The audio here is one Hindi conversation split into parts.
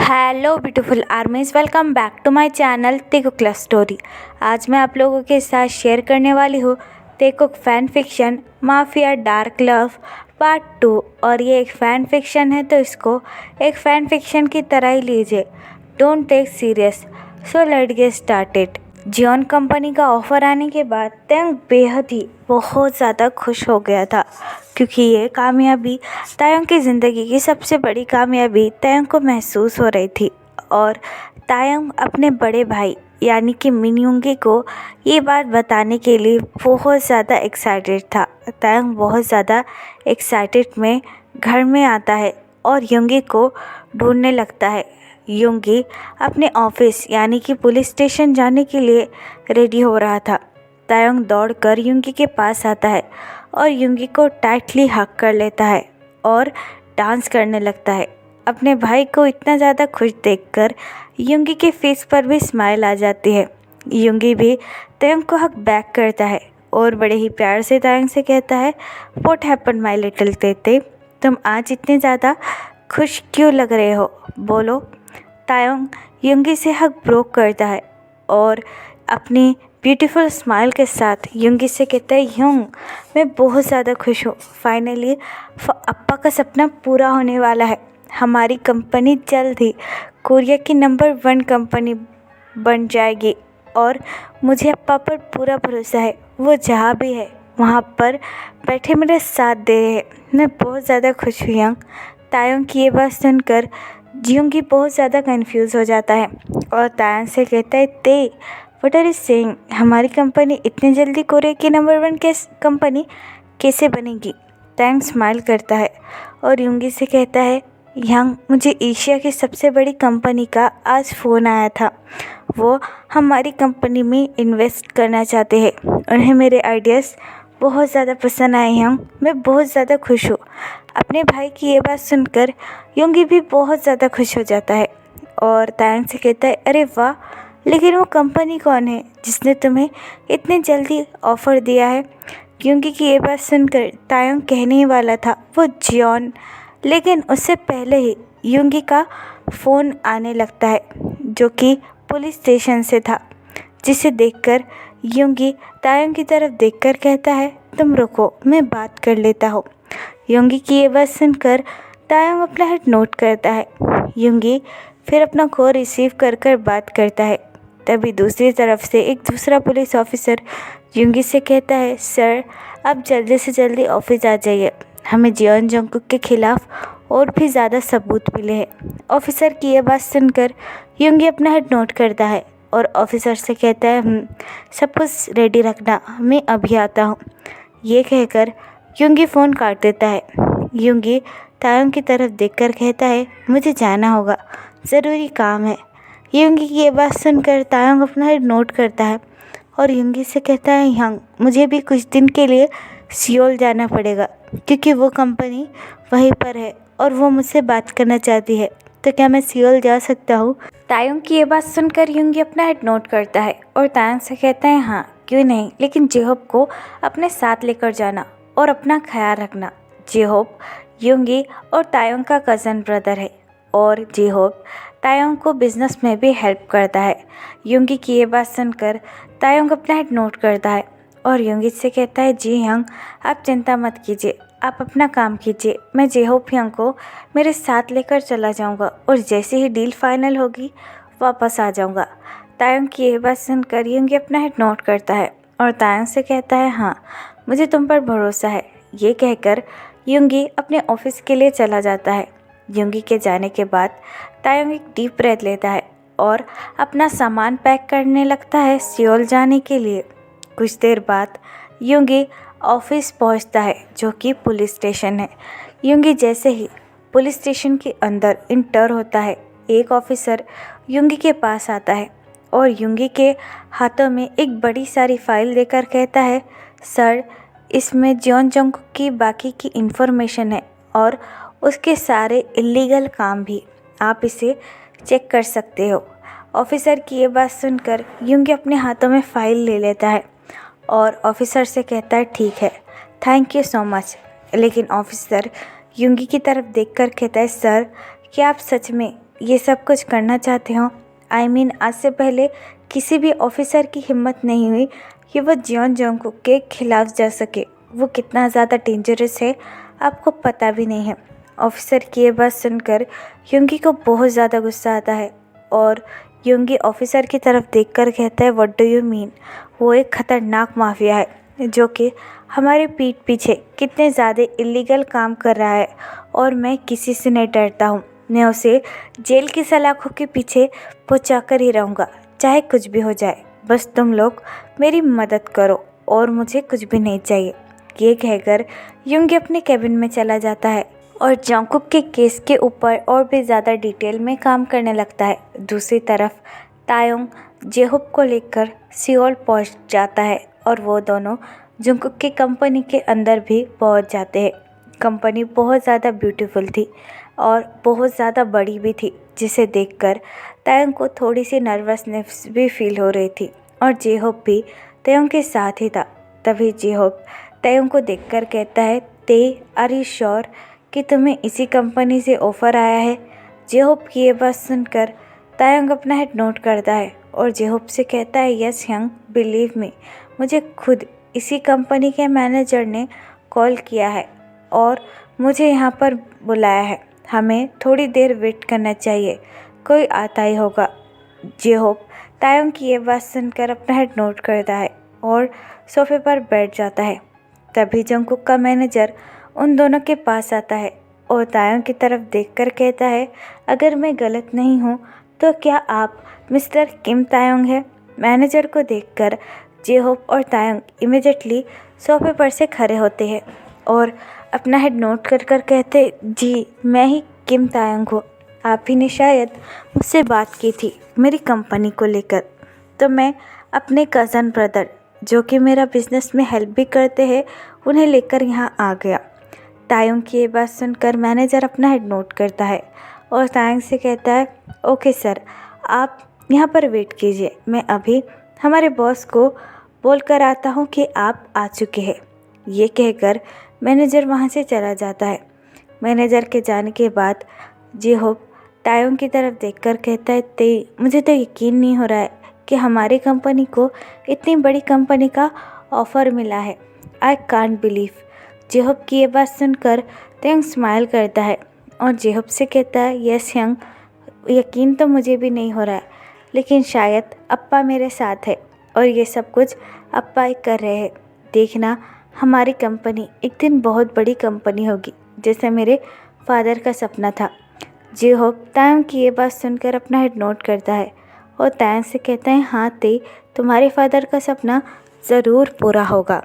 Hello beautiful armies, welcome back to my channel Taekook love story. आज मैं आप लोगों के साथ शेयर करने वाली हूँ Taekook fan fiction mafia dark love part 2। और ये एक फ़ैन फिक्शन है तो इसको एक फ़ैन फिक्शन की तरह ही लीजिए, don't take serious. So let's get started. जियोन कंपनी का ऑफ़र आने के बाद तायंग बेहद ही बहुत ज़्यादा खुश हो गया था, क्योंकि ये कामयाबी तायंग की ज़िंदगी की सबसे बड़ी कामयाबी तायंग को महसूस हो रही थी। और तायंग अपने बड़े भाई यानी कि मिनयुंगी को ये बात बताने के लिए बहुत ज़्यादा एक्साइटेड था। तायंग बहुत ज़्यादा एक्साइटेड में घर में आता है और युंगी को ढूंढने लगता है। युंगी अपने ऑफिस यानी कि पुलिस स्टेशन जाने के लिए रेडी हो रहा था। तायंग दौड़कर युंगी के पास आता है और युंगी को टाइटली हग कर लेता है और डांस करने लगता है। अपने भाई को इतना ज़्यादा खुश देखकर युंगी के फेस पर भी स्माइल आ जाती है। युंगी भी तायंग को हग बैक करता है और बड़े ही प्यार से तायंग से कहता है, व्हाट हैपन माय लिटिल तेते, तुम आज इतने ज़्यादा खुश क्यों लग रहे हो, बोलो। तायंग युंगी से हग ब्रोक करता है और अपनी ब्यूटीफुल स्माइल के साथ युंगी से कहता है, युंग मैं बहुत ज़्यादा खुश हूँ। फाइनली अप्पा का सपना पूरा होने वाला है। हमारी कंपनी जल्द ही कोरिया की नंबर 1 कंपनी बन जाएगी और मुझे अप्पा पर पूरा भरोसा है। वो जहाँ भी है वहाँ पर बैठे मेरे साथ दे रहे हैं। मैं बहुत ज़्यादा खुश हुई हूँ। तायंग की ये बात सुनकर युंगी बहुत ज़्यादा कंफ्यूज हो जाता है और तायंग से कहता है, ते व्हाट आर यू सेइंग, हमारी कंपनी इतनी जल्दी कोरिया की नंबर 1 कंपनी कैसे बनेगी। तायंग स्माइल करता है और युंगी से कहता है, यंग मुझे एशिया की सबसे बड़ी कंपनी का आज फ़ोन आया था। वो हमारी कंपनी में इन्वेस्ट करना चाहते हैं। उन्हें मेरे आइडियाज़ बहुत ज़्यादा पसंद आए हैं। मैं बहुत ज़्यादा खुश हूँ। अपने भाई की ये बात सुनकर युंगी भी बहुत ज़्यादा खुश हो जाता है और तायंग से कहता है, अरे वाह, लेकिन वो कंपनी कौन है जिसने तुम्हें इतने जल्दी ऑफ़र दिया है। युंगी की ये बात सुनकर तायंग कहने ही वाला था वो जियोन, लेकिन उससे पहले ही युंगी का फ़ोन आने लगता है जो कि पुलिस स्टेशन से था, जिसे देखकर युंगी तायंग की तरफ देखकर कहता है, तुम रुको, मैं बात कर लेता हूँ। युंगी की ये बात सुनकर तायंग अपना हेड नोट करता है। युंगी फिर अपना कॉल रिसीव कर कर बात करता है। तभी दूसरी तरफ से एक दूसरा पुलिस ऑफिसर युंगी से कहता है, सर आप जल्दी से जल्दी ऑफिस आ जाइए, हमें जियोन जंगकुक के खिलाफ और भी ज़्यादा सबूत मिले हैं। ऑफिसर की ये बात सुनकर युंगी अपना हेड नोट करता है और ऑफिसर से कहता है, सब कुछ रेडी रखना, मैं अभी आता हूँ। ये कहकर युंगी फ़ोन काट देता है। युंगी तायंग की तरफ देखकर कहता है, मुझे जाना होगा, ज़रूरी काम है। युंगी की ये बात सुनकर तायंग अपना हेड नोट करता है और युंगी से कहता है, यंग मुझे भी कुछ दिन के लिए सियोल जाना पड़ेगा, क्योंकि वो कंपनी वहीं पर है और वो मुझसे बात करना चाहती है, तो क्या मैं सियोल जा सकता हूँ। तायंग की ये बात सुनकर युंगी अपना हेड नोट करता है और तायंग से कहता है, हाँ क्यों नहीं, लेकिन जेहोप को अपने साथ लेकर जाना और अपना ख्याल रखना। जेहोप युंगी और तायंग का कज़न ब्रदर है और जेहोप तायंग को बिज़नेस में भी हेल्प करता है। युंगी की ये बात सुनकर तायंग अपना हेड नोट करता है और युंगी से कहता है, जी यंग आप चिंता मत कीजिए, आप अपना काम कीजिए, मैं जेहोप यंग को मेरे साथ लेकर चला जाऊंगा और जैसे ही डील फाइनल होगी वापस आ जाऊंगा। तायंग की ये बात सुनकर युंगी अपना हेड नोट करता है और तायंग से कहता है, हाँ मुझे तुम पर भरोसा है। ये कहकर युंगी अपने ऑफिस के लिए चला जाता है। युंगी के जाने के बाद तायंग एक डीप ब्रेथ लेता है और अपना सामान पैक करने लगता है सियोल जाने के लिए। कुछ देर बाद युंगी ऑफिस पहुंचता है जो कि पुलिस स्टेशन है। युंगी जैसे ही पुलिस स्टेशन के अंदर इंटर होता है, एक ऑफिसर युंगी के पास आता है और युंगी के हाथों में एक बड़ी सारी फाइल देकर कहता है, सर इसमें जियोन जंगकुक की बाकी की इन्फॉर्मेशन है और उसके सारे इलीगल काम भी, आप इसे चेक कर सकते हो। ऑफिसर की ये बात सुनकर युंगी अपने हाथों में फाइल ले लेता है और ऑफिसर से कहता है, ठीक है, थैंक यू सो मच। लेकिन ऑफिसर युंगी की तरफ देखकर कहता है, सर क्या आप सच में ये सब कुछ करना चाहते हो? आज से पहले किसी भी ऑफिसर की हिम्मत नहीं हुई कि वो जियोन जंगकुक के खिलाफ जा सके। वो कितना ज़्यादा डेंजरस है आपको पता भी नहीं है। ऑफिसर की ये बात सुनकर युंगी को बहुत ज़्यादा गुस्सा आता है और युंगी ऑफिसर की तरफ देखकर कहता है, व्हाट डू यू मीन? वो एक खतरनाक माफिया है जो कि हमारे पीठ पीछे कितने ज़्यादा इलीगल काम कर रहा है और मैं किसी से नहीं डरता हूँ। मैं उसे जेल की सलाखों के पीछे पहुँचा कर ही रहूँगा, चाहे कुछ भी हो जाए। बस तुम लोग मेरी मदद करो और मुझे कुछ भी नहीं चाहिए। ये कहकर युंगी अपने कैबिन में चला जाता है और जंगकुक के केस के ऊपर और भी ज़्यादा डिटेल में काम करने लगता है। दूसरी तरफ तायोंग जेहोप को लेकर सियोल पहुंच जाता है और वो दोनों जंगकुक की कंपनी के अंदर भी पहुंच जाते हैं। कंपनी बहुत ज़्यादा ब्यूटीफुल थी और बहुत ज़्यादा बड़ी भी थी, जिसे देखकर तायोंग को थोड़ी सी नर्वसनेस भी फील हो रही थी और जेहोप भी तायोंग के साथ ही था। तभी जेहोप तायोंग को देखकर कहता है, ते आर यू श्योर कि तुम्हें इसी कंपनी से ऑफ़र आया है? जेहोप की ये बात सुनकर तायोंग अपना हेड नोट करता है और जेहोप से कहता है, यस यंग, बिलीव मी, मुझे खुद इसी कंपनी के मैनेजर ने कॉल किया है और मुझे यहाँ पर बुलाया है। हमें थोड़ी देर वेट करना चाहिए, कोई आता ही होगा। जेहोप तायोंग की ये बात सुनकर अपना हेड नोट करता है और सोफे पर बैठ जाता है। तभी जंगकुक का मैनेजर उन दोनों के पास आता है और तायोंग की तरफ देखकर कहता है, अगर मैं गलत नहीं हूँ तो क्या आप मिस्टर किम तायोंग हैं? मैनेजर को देखकर जेहोप और तायोंग इमीडिएटली सोफे पर से खड़े होते हैं और अपना हेड नोट कर कर कहते, जी मैं ही किम तायोंग हूँ। आप ही ने शायद मुझसे बात की थी मेरी कंपनी को लेकर, तो मैं अपने कज़न ब्रदर जो कि मेरा बिजनेस में हेल्प भी करते हैं उन्हें लेकर यहाँ आ गया। तायोंग की ये बात सुनकर मैनेजर अपना हेड नोट करता है और तायोंग से कहता है, ओके सर, आप यहाँ पर वेट कीजिए, मैं अभी हमारे बॉस को बोल कर आता हूँ कि आप आ चुके हैं। ये कहकर मैनेजर वहाँ से चला जाता है। मैनेजर के जाने के बाद जेहोप तायोंग की तरफ देखकर कहता है, ते मुझे तो यकीन नहीं हो रहा है कि हमारी कंपनी को इतनी बड़ी कंपनी का ऑफ़र मिला है। I can't believe. जेहोप की ये बात सुनकर तायोंग स्माइल करता है और जेहोप से कहता है, यस यंग, यकीन तो मुझे भी नहीं हो रहा है, लेकिन शायद अप्पा मेरे साथ है और ये सब कुछ अप्पा ही कर रहे हैं। देखना, हमारी कंपनी एक दिन बहुत बड़ी कंपनी होगी, जैसे मेरे फादर का सपना था। जेहोप तायोंग की ये बात सुनकर अपना हेड नोट करता है और तायोंग से कहता है, हाँ ते, तुम्हारे फादर का सपना ज़रूर पूरा होगा।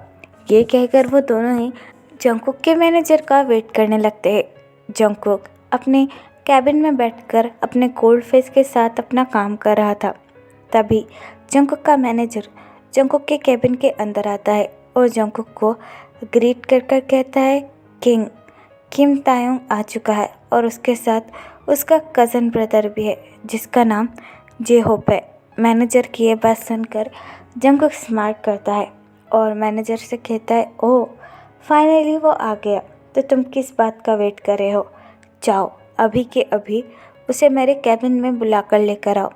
ये कहकर वो दोनों ही जंगकुक के मैनेजर का वेट करने लगते हैं। जंगकुक अपने कैबिन में बैठकर अपने कोल्ड फेस के साथ अपना काम कर रहा था। तभी जंगकुक का मैनेजर जंगकुक के कैबिन के अंदर आता है और जंगकुक को ग्रीट कर कर कहता है, किम तायोंग आ चुका है और उसके साथ उसका कज़न ब्रदर भी है जिसका नाम जेहोप है। मैनेजर की ये बात सुनकर जंगकुक स्माइल करता है और मैनेजर से कहता है, ओह फाइनली वो आ गया, तो तुम किस बात का वेट कर रहे हो? जाओ अभी के अभी उसे मेरे कैबिन में बुला कर लेकर आओ।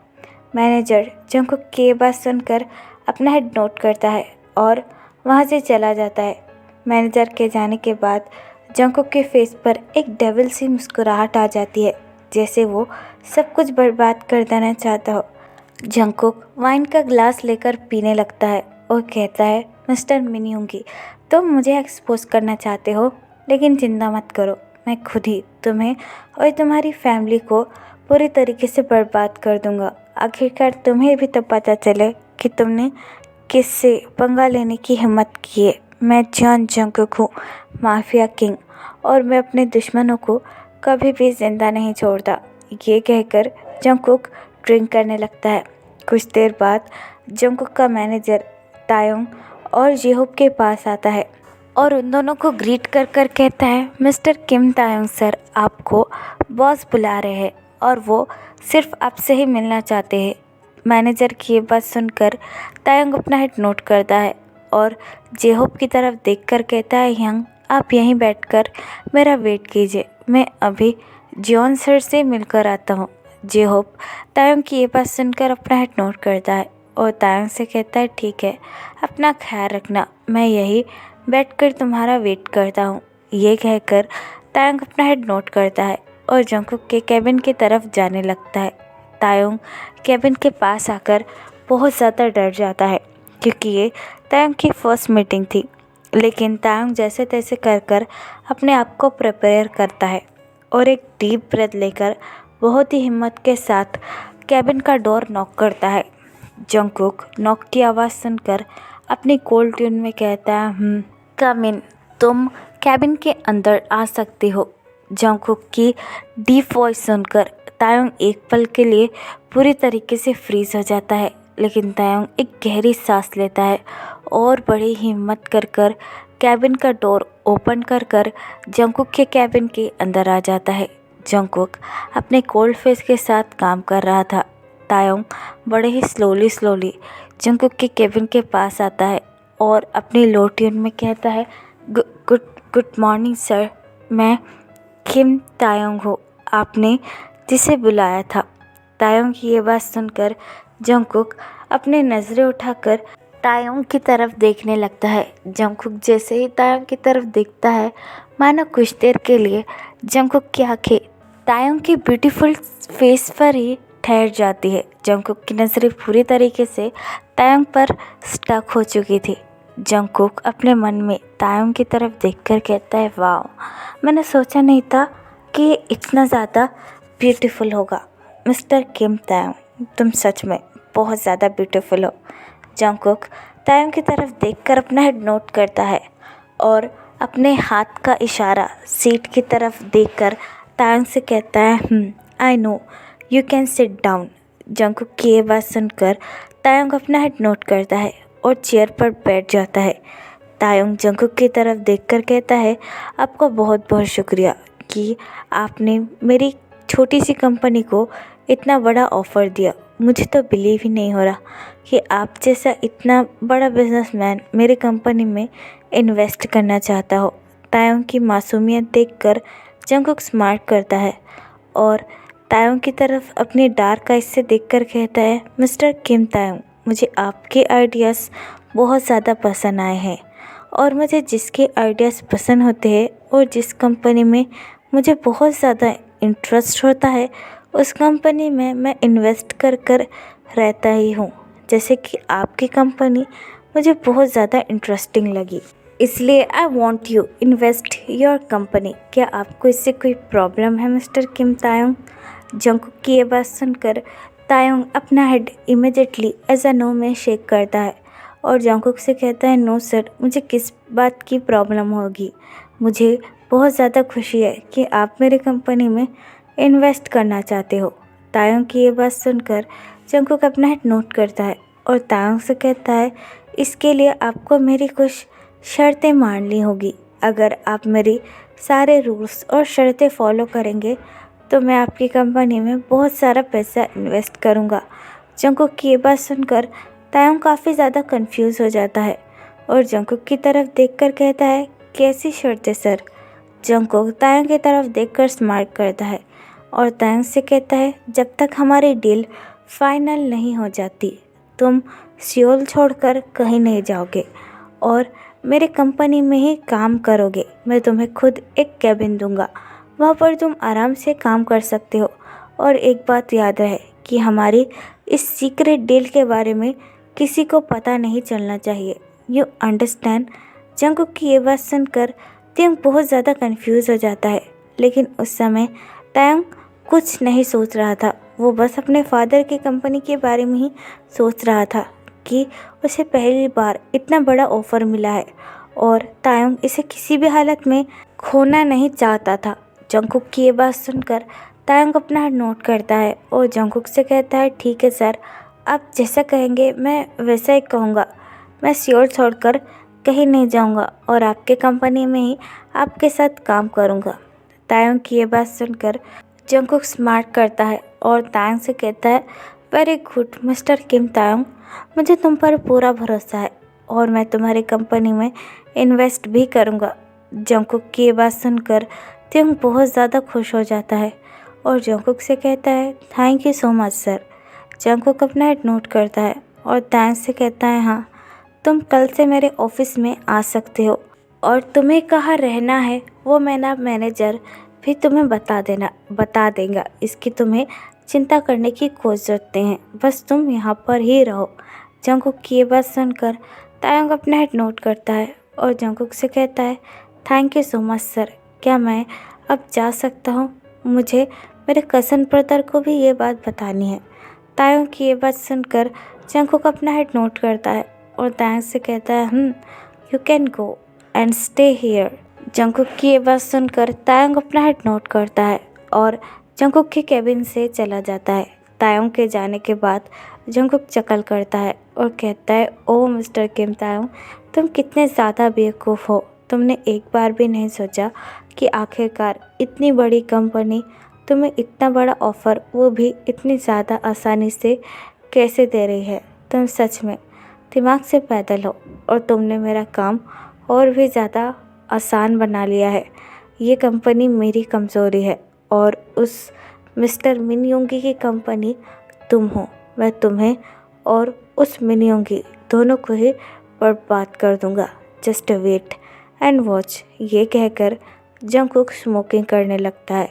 मैनेजर जंगकुक की ये बात सुनकर अपना हेड नोट करता है और वहाँ से चला जाता है। मैनेजर के जाने के बाद जंगकुक के फेस पर एक डेविल सी मुस्कुराहट आ जाती है, जैसे वो सब कुछ बर्बाद कर देना चाहता हो। जंगकुक वाइन का ग्लास लेकर पीने लगता है और कहता है, मिस्टर मिन्युंगी, तुम मुझे एक्सपोज करना चाहते हो, लेकिन चिंता मत करो, मैं खुद ही तुम्हें और तुम्हारी फैमिली को पूरी तरीके से बर्बाद कर दूंगा। आखिरकार तुम्हें भी तो पता चले कि तुमने किससे पंगा लेने की हिम्मत की है। मैं जियोन जंगकुक हूँ, माफिया किंग, और मैं अपने दुश्मनों को कभी भी जिंदा नहीं छोड़ता। ये कहकर जंगकुक ड्रिंक करने लगता है। कुछ देर बाद जंगकुक का मैनेजर तायोंग और जेहोप के पास आता है और उन दोनों को ग्रीट कर कर कहता है, मिस्टर किम तायोंग सर, आपको बॉस बुला रहे हैं और वो सिर्फ आपसे ही मिलना चाहते हैं। मैनेजर की ये बात सुनकर तायोंग अपना हेड नोट करता है और जेहोप की तरफ देखकर कहता है, यंग, आप यहीं बैठकर मेरा वेट कीजिए, मैं अभी जियोन सर से मिलकर आता हूँ। जे होप तायंग की ये बात सुनकर अपना हेड नोट करता है और तायंग से कहता है ठीक है, अपना ख्याल रखना, मैं यही बैठकर तुम्हारा वेट करता हूँ। ये कहकर तायंग अपना हेड नोट करता है और जंगकुक के केबिन की तरफ जाने लगता है। तायंग केबिन के पास आकर बहुत ज़्यादा डर जाता है क्योंकि ये तायंग की फर्स्ट मीटिंग थी, लेकिन तायंग जैसे तैसे कर कर अपने आप को प्रिपेयर करता है और एक डीप ब्रेथ लेकर बहुत ही हिम्मत के साथ केबिन का डोर नॉक करता है। जंगकुक नॉक की आवाज़ सुनकर अपनी कोल्ड ट्यून में कहता है कम इन, तुम केबिन के अंदर आ सकते हो। जंगकुक की डीप वॉइस सुनकर तायंग एक पल के लिए पूरी तरीके से फ्रीज हो जाता है, लेकिन तायंग एक गहरी सांस लेता है और बड़ी हिम्मत कर कर केबिन का डोर ओपन कर कर जंगकुक के केबिन के अंदर आ जाता है। जंगकुक अपने कोल्ड फेस के साथ काम कर रहा था। तायंग बड़े ही स्लोली जंगकुक के केबिन के पास आता है और अपनी लो ट्यून में कहता है गुड मॉर्निंग सर, मैं किम तायंग हूँ, आपने जिसे बुलाया था। तायंग की ये बात सुनकर जंगकुक अपनी नज़रें उठाकर तायंग की तरफ देखने लगता है। जंगकुक जैसे ही तायंग की तरफ देखता है, मानो कुछ देर के लिए जंगकुक की आंखें तायंग की ब्यूटीफुल फेस पर ही ठहर जाती है। जंगकुक की नज़रें पूरी तरीके से तायंग पर स्टक हो चुकी थी। जंगकुक अपने मन में तायंग की तरफ देखकर कहता है वाह, मैंने सोचा नहीं था कि ये इतना ज़्यादा ब्यूटीफुल होगा। मिस्टर किम तायंग, तुम सच में बहुत ज़्यादा ब्यूटीफुल हो। जंगकुक तायंग की तरफ देखकर अपना हेड नोट करता है और अपने हाथ का इशारा सीट की तरफ देखकर तायंग से कहता है I know, you can sit down. Jungkook की ये बात सुनकर तायंग अपना हेड नोट करता है और चेयर पर बैठ जाता है। तायंग जंगकुक की तरफ देखकर कहता है आपका बहुत बहुत शुक्रिया कि आपने मेरी छोटी सी कंपनी को इतना बड़ा ऑफ़र दिया। मुझे तो बिलीव ही नहीं हो रहा कि आप जैसा इतना बड़ा बिजनेसमैन मेरी कंपनी में इन्वेस्ट करना चाहता हो। तायंग की मासूमियत देखकर जंगकुक स्मार्ट करता है और तायंग की तरफ अपनी डार्क आइज से देखकर कहता है मिस्टर किम तायंग, मुझे आपके आइडियाज़ बहुत ज़्यादा पसंद आए हैं और मुझे जिसके आइडियाज़ पसंद होते हैं और जिस कंपनी में मुझे बहुत ज़्यादा इंटरेस्ट होता है उस कंपनी में मैं इन्वेस्ट कर कर रहता ही हूँ। जैसे कि आपकी कंपनी मुझे बहुत ज़्यादा इंटरेस्टिंग लगी, इसलिए I want you invest your company. क्या आपको इससे कोई प्रॉब्लम है मिस्टर किम तायंग? जंगकुक की ये बात सुनकर तायंग अपना head immediately as a no में शेक करता है और जंगकुक से कहता है नो सर, मुझे किस बात की प्रॉब्लम होगी। मुझे बहुत ज़्यादा खुशी है कि आप मेरी कंपनी में इन्वेस्ट करना चाहते हो। तायंग की ये बात सुनकर जंगकुक अपना हेड नोट करता है और तायंग से कहता है इसके लिए आपको मेरी कुछ शर्तें माननी होगी। अगर आप मेरी सारे रूल्स और शर्तें फॉलो करेंगे तो मैं आपकी कंपनी में बहुत सारा पैसा इन्वेस्ट करूँगा। जंगकुक की ये बात सुनकर तायंग काफ़ी ज़्यादा कंफ्यूज हो जाता है और जंगकुक की तरफ देखकर कहता है कैसी शर्तें सर? जंगकुक तायंग की तरफ देखकर स्माइल करता है और तायंग से कहता है जब तक हमारी डील फाइनल नहीं हो जाती तुम सियोल छोड़कर कहीं नहीं जाओगे और मेरे कंपनी में ही काम करोगे। मैं तुम्हें खुद एक कैबिन दूंगा, वहाँ पर तुम आराम से काम कर सकते हो। और एक बात याद रहे कि हमारी इस सीक्रेट डील के बारे में किसी को पता नहीं चलना चाहिए। You understand? जंगकुक की ये बात सुनकर तायंग बहुत ज़्यादा कंफ्यूज हो जाता है, लेकिन उस समय तायंग कुछ नहीं सोच रहा था। वो बस अपने फादर की कंपनी के बारे में ही सोच रहा था कि उसे पहली बार इतना बड़ा ऑफ़र मिला है और तायंग इसे किसी भी हालत में खोना नहीं चाहता था। जंगकुक की ये बात सुनकर तायंग अपना नोट करता है और जंगकुक से कहता है ठीक है सर, आप जैसा कहेंगे मैं वैसा ही कहूँगा। मैं सियोल छोड़कर कहीं नहीं जाऊँगा और आपके कंपनी में ही आपके साथ काम करूँगा। तायंग की ये बात सुनकर जंगकुक स्मार्ट करता है और तायंग से कहता है वेरी गुड मिस्टर किम तायंग, मुझे तुम पर पूरा भरोसा है और मैं तुम्हारी कंपनी में इन्वेस्ट भी करूँगा। जंगकुक की ये बात सुनकर तायंग बहुत ज़्यादा खुश हो जाता है और जंगकुक से कहता है thank you so much sir. Jungkook अपना हेड नोट करता है और थैंक्स से कहता है हाँ, तुम कल से मेरे ऑफिस में आ सकते हो और तुम्हें कहाँ रहना है वो मेरा मैनेजर भी तुम्हें बता देगा। इसकी तुम्हें चिंता करने की कोई ज़रूरत नहीं है, बस तुम यहाँ पर ही रहो। जंगकुक की ये बात सुनकर तायंग अपना हेड नोट करता है और जंगकुक से कहता है thank you so much sir, क्या मैं अब जा सकता हूँ? मुझे मेरे कज़न ब्रदर को भी ये बात बतानी है। तायंग की ये बात सुनकर जंगकुक अपना हेड नोट करता है और तायंग से कहता है you can go and stay here. Jungkook की ये बात सुनकर तायंग अपना हेड नोट करता है और जंगकुक के केबिन से चला जाता है। तायंग के जाने के बाद जंगकुक चकल करता है और कहता है ओह मिस्टर किम तायंग, तुम कितने ज़्यादा बेवकूफ़ हो। तुमने एक बार भी नहीं सोचा कि आखिरकार इतनी बड़ी कंपनी तुम्हें इतना बड़ा ऑफ़र, वो भी इतनी ज़्यादा आसानी से कैसे दे रही है। तुम सच में दिमाग से पैदल हो और तुमने मेरा काम और भी ज़्यादा आसान बना लिया है। ये कंपनी मेरी कमज़ोरी है और उस मिस्टर मिन योंगी की कंपनी तुम हो। मैं तुम्हें और उस मिन योंगी दोनों को ही बर्बाद कर दूंगा। Just wait and watch. ये कहकर जंगकुक स्मोकिंग करने लगता है।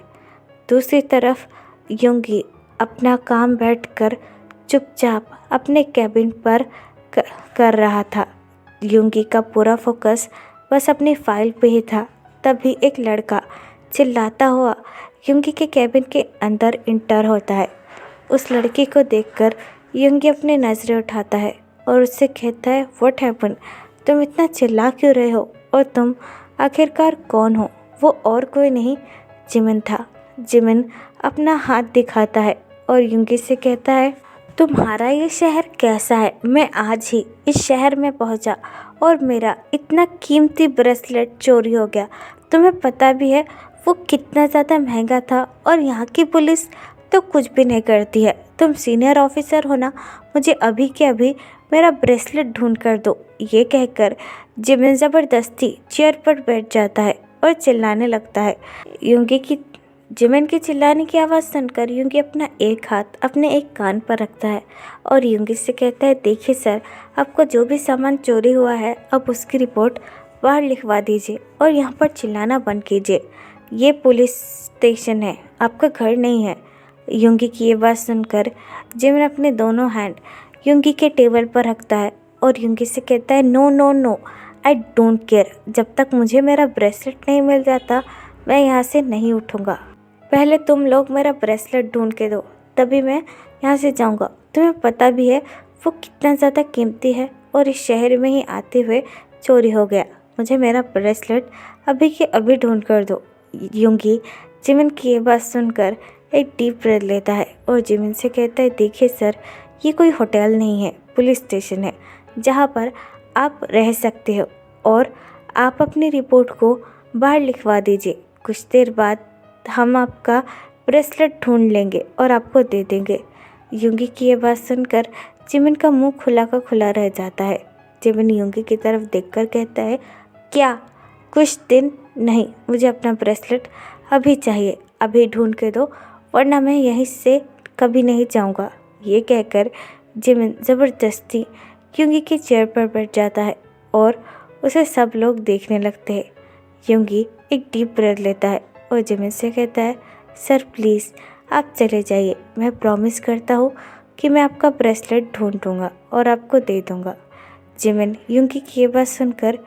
दूसरी तरफ योंगी अपना काम बैठकर चुपचाप अपने कैबिन पर कर रहा था। योंगी का पूरा फोकस बस अपनी फाइल पे ही था। तभी एक लड़का चिल्लाता हुआ योंगी के कैबिन के अंदर इंटर होता है। उस लड़की को देखकर योंगी अपनी नज़रें उठाता है और उससे कहता है व्हाट हैपन, तुम इतना चिल्ला क्यों रहे हो और तुम आखिरकार कौन हो? वो और कोई नहीं जिमिन था। जिमिन अपना हाथ दिखाता है और योंगी से कहता है तुम्हारा ये शहर कैसा है? मैं आज ही इस शहर में पहुंचा और मेरा इतना कीमती ब्रेसलेट चोरी हो गया। तुम्हें पता भी है वो कितना ज़्यादा महंगा था और यहाँ की पुलिस तो कुछ भी नहीं करती है। तुम सीनियर ऑफिसर हो ना, मुझे अभी के अभी मेरा ब्रेसलेट ढूंढ कर दो। ये कहकर जिमिन ज़बरदस्ती चेयर पर बैठ जाता है और चिल्लाने लगता है। जिमिन की चिल्लाने की आवाज़ सुनकर योंगी अपना एक हाथ अपने एक कान पर रखता है और योंगी से कहता है देखिए सर, आपको जो भी सामान चोरी हुआ है अब उसकी रिपोर्ट बाहर लिखवा दीजिए और यहाँ पर चिल्लाना बंद कीजिए। ये पुलिस स्टेशन है, आपका घर नहीं है। योंगी की ये बात सुनकर जिमिन अपने दोनों हैंड योंगी के टेबल पर रखता है और योंगी से कहता है no no no, I don't care. जब तक मुझे मेरा ब्रेसलेट नहीं मिल जाता मैं यहाँ से नहीं उठूँगा। पहले तुम लोग मेरा ब्रेसलेट ढूंढ के दो, तभी मैं यहाँ से जाऊँगा। तुम्हें पता भी है वो कितना ज़्यादा कीमती है और इस शहर में ही आते हुए चोरी हो गया। मुझे मेरा ब्रेसलेट अभी के अभी ढूंढ कर दो। योंगी जिमिन की ये बात सुनकर एक डीप ब्रेथ लेता है और जिमिन से कहता है देखिए सर, ये कोई होटल नहीं है, पुलिस स्टेशन है जहाँ पर आप रह सकते हो और आप अपनी रिपोर्ट को बाहर लिखवा दीजिए। कुछ देर बाद हम आपका ब्रेसलेट ढूंढ लेंगे और आपको दे देंगे। योंगी की ये बात सुनकर जिमिन का मुंह खुला का खुला रह जाता है। जिमिन योंगी की तरफ देखकर कहता है क्या? कुछ दिन नहीं, मुझे अपना ब्रेसलेट अभी चाहिए, अभी ढूंढ के दो वरना मैं यहीं से कभी नहीं जाऊंगा। ये कहकर जिमिन ज़बरदस्ती योंगी की चेयर पर बैठ जाता है और उसे सब लोग देखने लगते हैं। योंगी एक डीप ब्रेथ लेता है और जिमिन से कहता है सर प्लीज़ आप चले जाइए, मैं प्रॉमिस करता हूँ कि मैं आपका ब्रेसलेट ढूंढूंगा और आपको दे दूंगा। जिमिन योंगी की ये बात सुनकर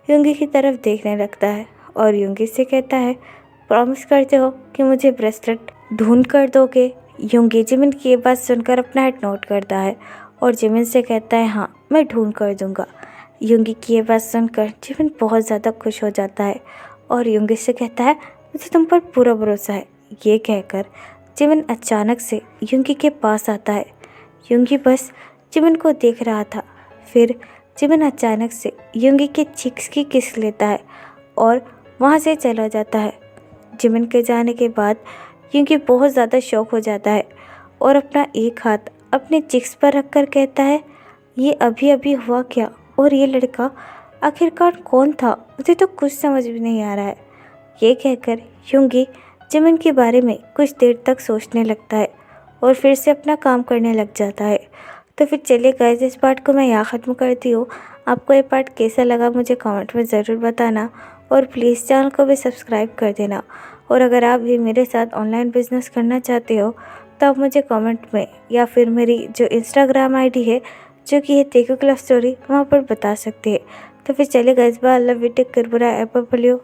योंगी की तरफ देखने लगता है और योंगी से कहता है प्रॉमिस करते हो कि मुझे ब्रेसलेट ढूंढ कर दोगे? योंगी जिमिन की ये बात सुनकर अपना हेड नोट करता है और जिमिन से कहता है हाँ, मैं ढूंढ कर दूंगा। योंगी की ये बात सुनकर जिमिन बहुत ज़्यादा खुश हो जाता है और योंगी से कहता है मुझे तुम पर पूरा भरोसा है। ये कहकर जिमिन अचानक से योंगी के पास आता है। योंगी बस जिमिन को देख रहा था, फिर जिमिन अचानक से योंगी के चिक्स की किस लेता है और वहाँ से चला जाता है। जिमिन के जाने के बाद योंगी बहुत ज़्यादा शॉक हो जाता है और अपना एक हाथ अपने चिक्स पर रखकर कहता है ये अभी अभी हुआ क्या और ये लड़का आखिरकार कौन था? मुझे तो कुछ समझ भी नहीं आ रहा है। ये कहकर योंगी जिमिन के बारे में कुछ देर तक सोचने लगता है और फिर से अपना काम करने लग जाता है। तो फिर चलिए गाइस, इस पार्ट को मैं यहाँ ख़त्म करती हूँ। आपको ये पार्ट कैसा लगा मुझे कमेंट में ज़रूर बताना और प्लीज़ चैनल को भी सब्सक्राइब कर देना। और अगर आप भी मेरे साथ ऑनलाइन बिजनेस करना चाहते हो तो आप मुझे कमेंट में या फिर मेरी जो इंस्टाग्राम आईडी है जो कि है तेकुक लव स्टोरी, वहाँ पर बता सकते हैं। तो फिर चलिए guys, bye, love you, take care, bye, Apple.